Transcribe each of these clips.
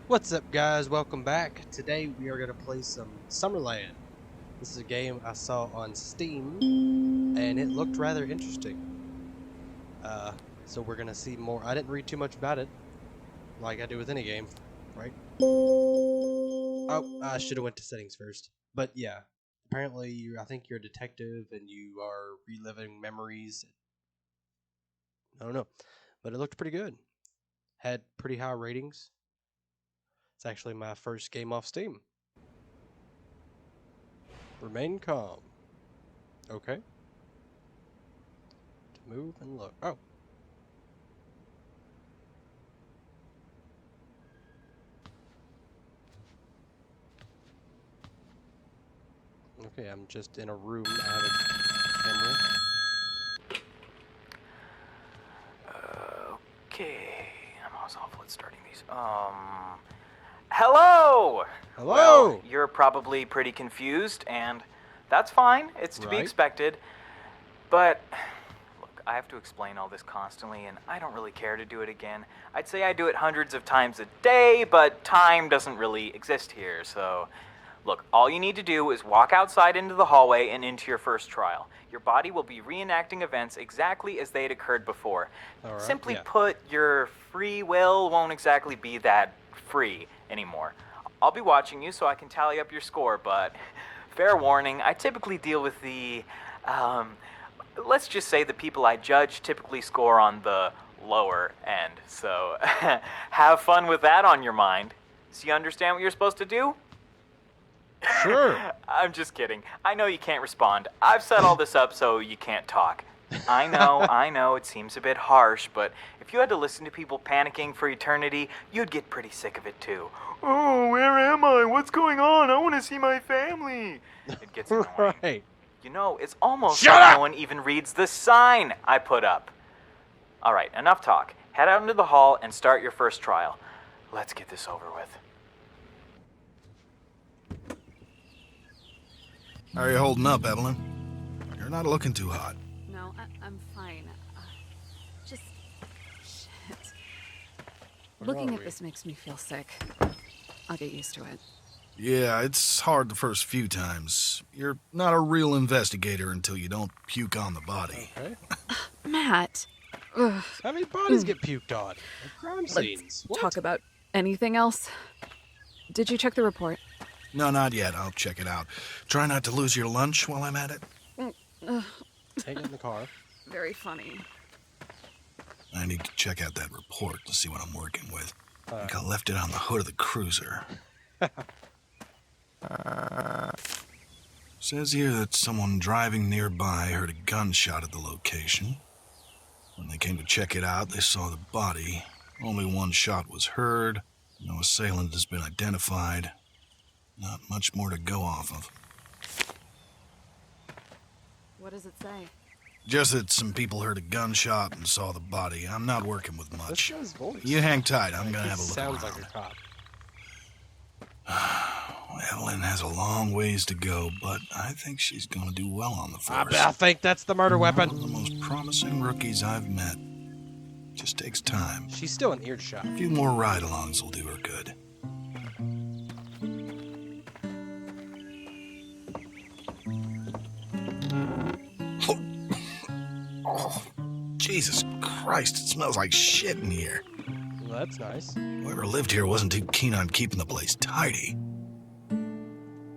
What's up, guys? Welcome back. Today we are going to play some Summerland. This is a game I saw on Steam, and it looked rather interesting. So we're going to see more. I didn't read too much about it, like I do with any game, right? Oh, I should have went to settings first. But yeah, apparently I think you're a detective and you are reliving memories. I don't know, but it looked pretty good. Had pretty high ratings. It's actually my first game off Steam. Remain calm. Okay. To move and look. Oh. Okay, I'm just in a room. I have a camera. Okay, I'm always awful at starting these. Hello! Hello! Well, you're probably pretty confused, and that's fine. It's to be Right. expected. But, look, I have to explain all this constantly, and I don't really care to do it again. I'd say I do it hundreds of times a day, but time doesn't really exist here, so... Look, all you need to do is walk outside into the hallway and into your first trial. Your body will be reenacting events exactly as they had occurred before. All right, Simply yeah. put, your free will won't exactly be that free anymore. I'll be watching you so I can tally up your score, but fair warning, I typically deal with the, let's just say the people I judge typically score on the lower end. So have fun with that on your mind. So you understand what you're supposed to do? Sure. I'm just kidding. I know you can't respond. I've set all this up so you can't talk. I know, it seems a bit harsh, but if you had to listen to people panicking for eternity, you'd get pretty sick of it too. Oh, where am I? What's going on? I want to see my family. It gets annoying. Right. You know, it's almost Shut like up! no one even reads the sign I put up. All right, enough talk. Head out into the hall and start your first trial. Let's get this over with. How are you holding up, Evelyn? You're not looking too hot. No, I'm fine. Just... shit. Where Looking are at we? this makes me feel sick. I'll get used to it. Yeah, it's hard the first few times. You're not a real investigator until you don't puke on the body. Okay. Matt! Ugh. How many bodies get puked on? Like crime scenes. What? Talk about anything else? Did you check the report? No, not yet. I'll check it out. Try not to lose your lunch while I'm at it. Take it in the car. Very funny. I need to check out that report to see what I'm working with. I think I left it on the hood of the cruiser. Says here that someone driving nearby heard a gunshot at the location. When they came to check it out, they saw the body. Only one shot was heard. No assailant has been identified. Not much more to go off of. What does it say? Just that some people heard a gunshot and saw the body. I'm not working with This much. guy's voice. You hang tight. I'm gonna He have a look sounds around. like a cop. Evelyn has a long ways to go, but I think she's gonna do well on the force. I think that's the murder One of weapon. the most promising rookies I've met. Just takes time. She's still in earshot. A few more ride-alongs will do her good. Oh, Jesus Christ, it smells like shit in here. Well, that's nice. Whoever lived here wasn't too keen on keeping the place tidy.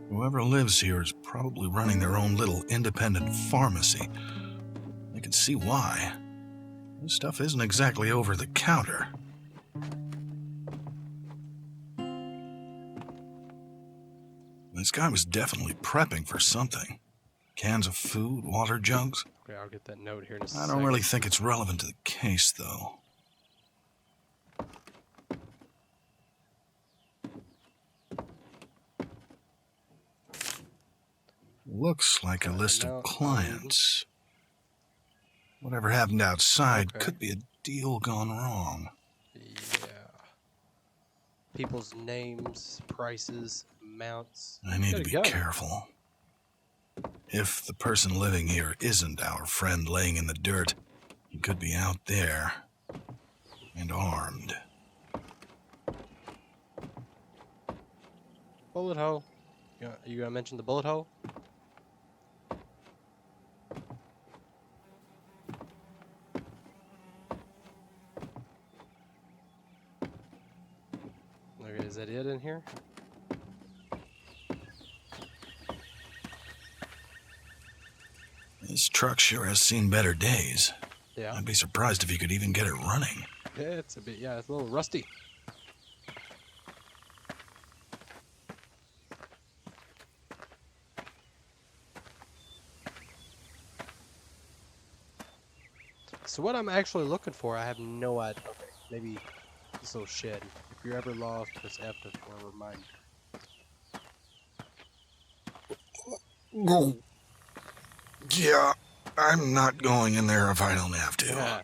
Whoever lives here is probably running their own little independent pharmacy. I can see why. This stuff isn't exactly over the counter. This guy was definitely prepping for something. Cans of food, water jugs. Okay, I'll get that note here in a I second. don't really think it's relevant to the case, though. Looks like a list no, of clients. Whatever happened outside Okay. could be a deal gone wrong. Yeah. People's names, prices, amounts. I need to Gotta be go. careful. If the person living here isn't our friend laying in the dirt, he could be out there and armed. Bullet hole. You gonna mention the bullet hole? Okay, is that it in here? This truck sure has seen better days. Yeah. I'd be surprised if you could even get it running. Yeah, it's a bit. Yeah, it's a little rusty. So what I'm actually looking for, I have no idea. Okay, maybe this little shed. If you're ever lost, press F for a reminder. Go. Yeah, I'm not going in there if I don't have to. Yeah.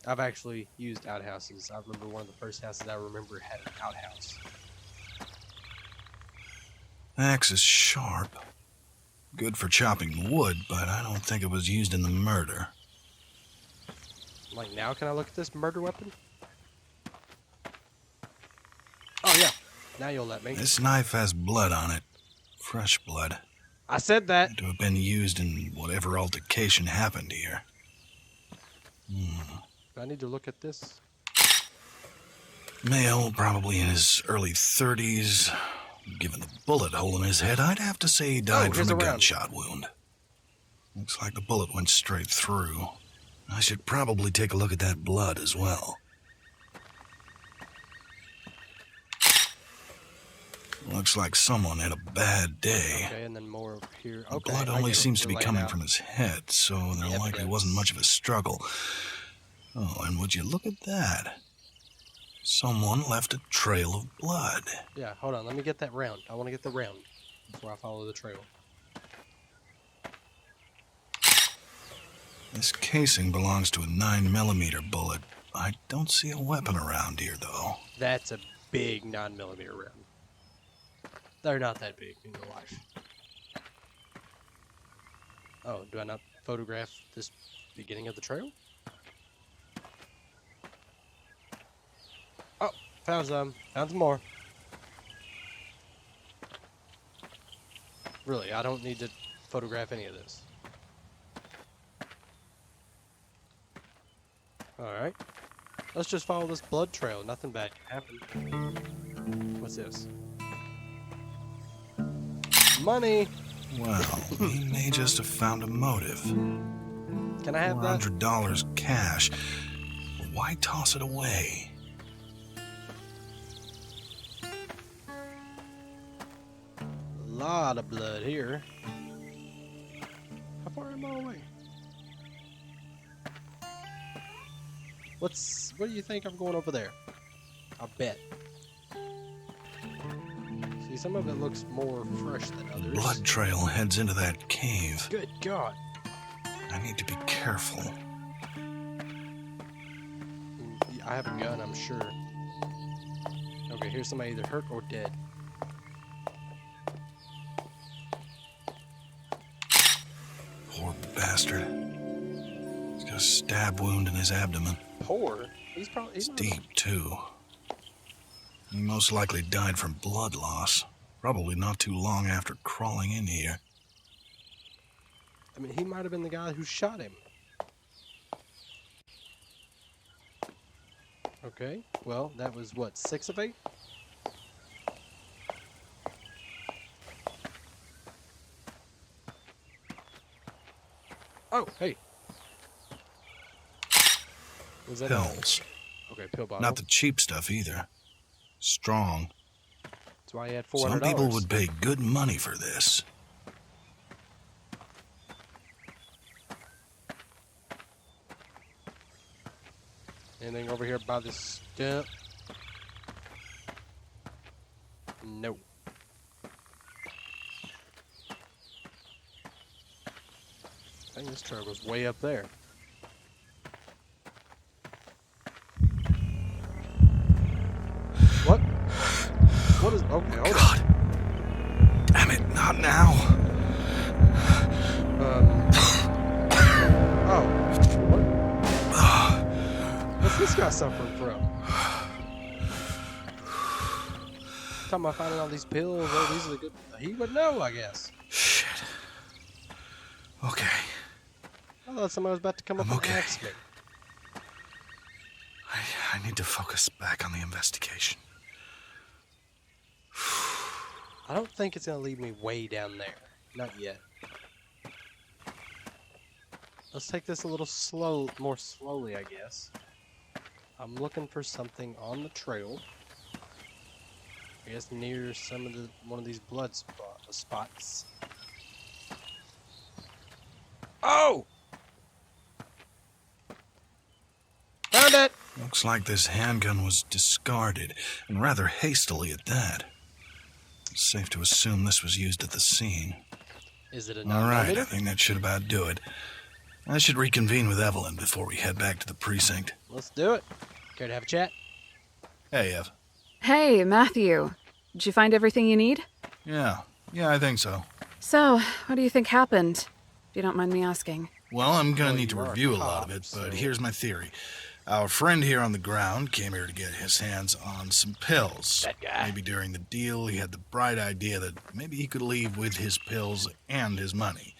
I've actually used outhouses. I remember one of the first houses I remember had an outhouse. Axe is sharp. Good for chopping wood, but I don't think it was used in the murder. Like, now can I look at this murder weapon? Oh, yeah. Now you'll let me. This knife has blood on it. Fresh blood. I said that. Had to have been used in whatever altercation happened here. Do I need to look at this? Male, probably in his early 30s. Given the bullet hole in his head, I'd have to say he died here's from a a round. gunshot wound. Looks like the bullet went straight through. I should probably take a look at that blood as well. Looks like someone had a bad day. Okay, and then more over here. The Okay, blood I only get it. seems to be You're laying coming out. from his head, so there likely evidence. wasn't much of a struggle. Oh, and would you look at that? Someone left a trail of blood. Yeah, hold on. Let me get that round. I want to get the round before I follow the trail. This casing belongs to a 9mm bullet. I don't see a weapon around here, though. That's a big 9mm round. They're not that big in real life. Oh, do I not photograph this beginning of the trail? Oh, found some. Found some more. Really, I don't need to photograph any of this. Alright. Let's just follow this blood trail. Nothing bad can happen. What's this? Money! Well, he may just have found a motive. Can I have that? $400 cash. Why toss it away? Lot of blood here. How far am I away? What do you think I'm going over there? I'll bet. See, some of it looks more fresh than The others. blood trail heads into that cave. Good God. I need to be careful. I have a gun, I'm sure. Okay, here's somebody either hurt or dead. Poor bastard. He's got a stab wound in his abdomen. Poor? He's probably... It's deep, too. He most likely died from blood loss. Probably not too long after crawling in here. I mean, he might have been the guy who shot him. Okay, well, that was what, 6 of 8? Oh, hey. Was that Pills. Okay, pill bottle. Not the cheap stuff either. Strong. That's why he had $400. Some people would pay good money for this. Anything over here by this stump? No. I think this truck was way up there. What? What is... Okay, hold God. Damn it, not now. on. Oh. What? What's this guy suffering from? Talking about finding all these pills. Oh, these are the good. He would know, I guess. Shit. Okay. I thought somebody was about to come up I'm and okay. ask me. I need to focus back on the investigation. I don't think it's gonna lead me way down there. Not yet. Let's take this a little more slowly, I guess. I'm looking for something on the trail. I guess near one of these blood spots. Oh! Found it! Looks like this handgun was discarded, and rather hastily at that. It's safe to assume this was used at the scene. Is it a All right, I 9mm? think that should about do it. I should reconvene with Evelyn before we head back to the precinct. Let's do it. Care to have a chat? Hey, Ev. Hey, Matthew. Did you find everything you need? Yeah, I think so. So, what do you think happened? If you don't mind me asking. Well, I'm gonna Well, need to you are a review a cop, lot of it, but so- here's my theory. Our friend here on the ground came here to get his hands on some pills. That guy. Maybe during the deal, he had the bright idea that maybe he could leave with his pills and his money.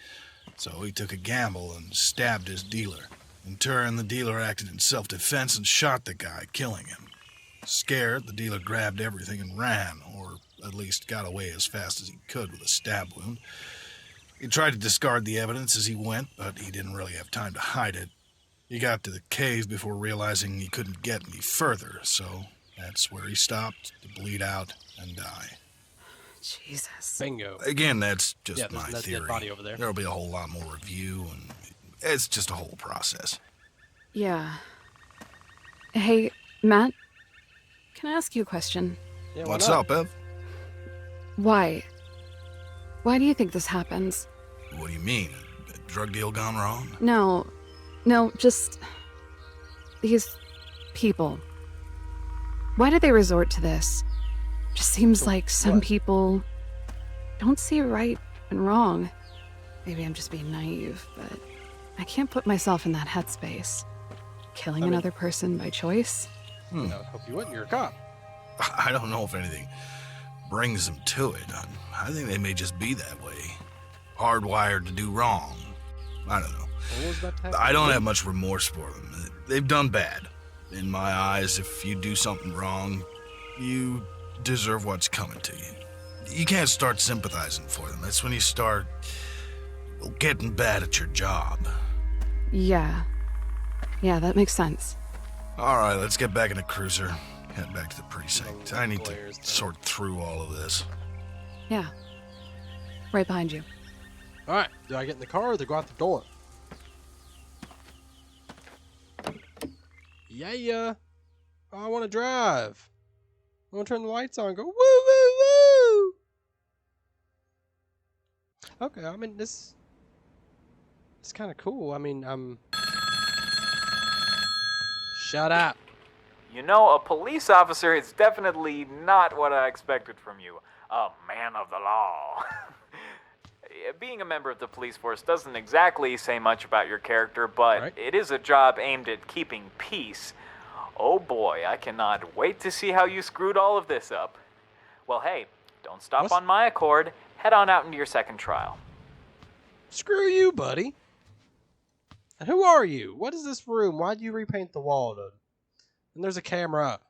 So he took a gamble and stabbed his dealer. In turn, the dealer acted in self-defense and shot the guy, killing him. Scared, the dealer grabbed everything and ran, or at least got away as fast as he could with a stab wound. He tried to discard the evidence as he went, but he didn't really have time to hide it. He got to the cave before realizing he couldn't get any further, so that's where he stopped to bleed out and die. Jesus. Bingo. Again, that's just Yeah, my there's that theory. dead body over there. There'll be a whole lot more review, and it's just a whole process. Yeah. Hey, Matt. Can I ask you a question? Yeah, why What's not? up, Ev? Why? Why do you think this happens? What do you mean? A drug deal gone wrong? No, just these people. Why do they resort to this? Just seems So like some what? people don't see right and wrong. Maybe I'm just being naive, but I can't put myself in that headspace. Killing I mean- another person by choice? No, hope you wouldn't. You're a cop. I don't know if anything brings them to it. I think they may just be that way. Hardwired to do wrong. I don't know. What was about to happen? I don't have much remorse for them. They've done bad. In my eyes, if you do something wrong, you deserve what's coming to you. You can't start sympathizing for them. That's when you start getting bad at your job. Yeah, that makes sense. All right, let's get back in the cruiser. Head back to the precinct. The I need glares to there. sort through all of this. Yeah. Right behind you. All right. Do I get in the car or do I go out the door? Yeah. Oh, I want to drive. I want to turn the lights on and go woo woo woo. Okay, I mean this. It's kind of cool. I mean, Shut up. You know, a police officer is definitely not what I expected from you. A man of the law. Being a member of the police force doesn't exactly say much about your character, but Right. it is a job aimed at keeping peace. Oh boy, I cannot wait to see how you screwed all of this up. Well, hey, don't stop What's- on my accord. Head on out into your second trial. Screw you, buddy. And who are you? What is this room? Why'd you repaint the wall, dude? And there's a camera.